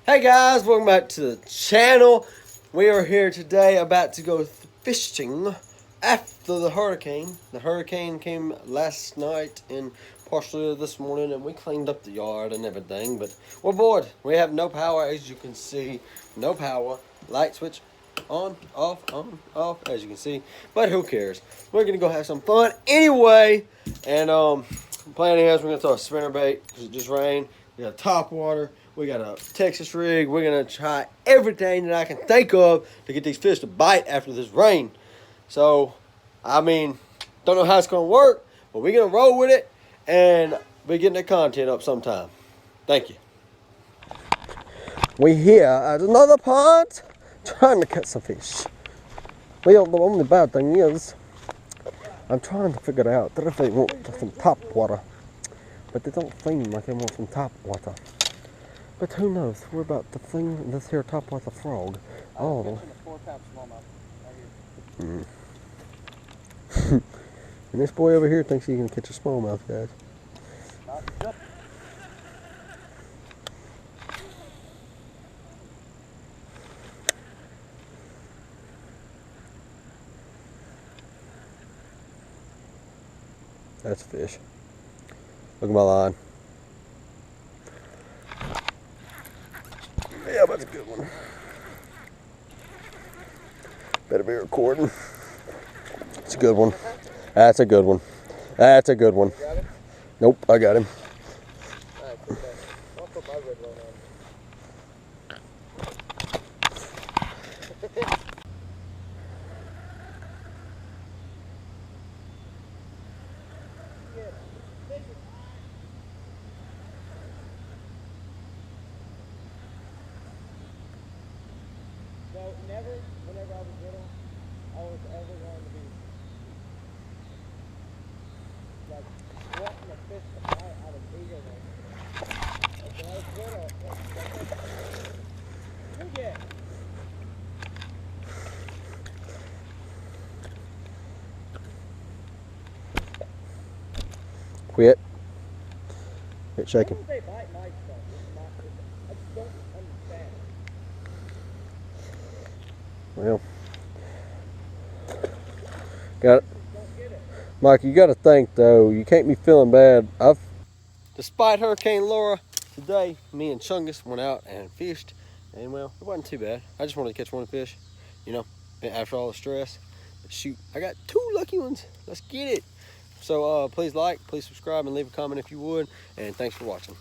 Hey guys, welcome back to the channel. We are here today about to go fishing after the hurricane. The hurricane came last night and partially this morning, and we cleaned up the yard and everything, but we're bored. We have no power, as you can see. No power. Light switch on, off, as you can see. But who cares? We're gonna go have some fun anyway. And plan is we're gonna throw a spinner bait because it just rained. We got top water. We got a Texas rig. We're going to try everything that I can think of to get these fish to bite after this rain. So, I mean, don't know how it's going to work, but we're going to roll with it and be getting the content up sometime. Thank you. We here at another pond trying to catch some fish. Well, the only bad thing is I'm trying to figure out if they want some top water, but they don't seem like they want some top water. But who knows? We're about to fling this here top water frog. Oh. And this boy over here thinks he can catch a smallmouth, guys. That's a fish. Look at my line. Yeah, that's a good one. Better be recording. It's a good one. That's a good one. That's a good one. Nope, I got him. I'll put my red one on. So never, whenever I was little, I was ever going to be like wanting a fish to bite out of bigger ones. Like when I was little, you get. Quit. Quit shaking. They bite my stuff. I just don't understand. Well, got it. Mike, you got to think though, you can't be feeling bad. Despite Hurricane Laura, today me and Chungus went out and fished, and well, it wasn't too bad. I just wanted to catch one fish, you know, after all the stress. But shoot, I got 2 lucky ones. Let's get it. So please like, please subscribe, and leave a comment if you would. And thanks for watching.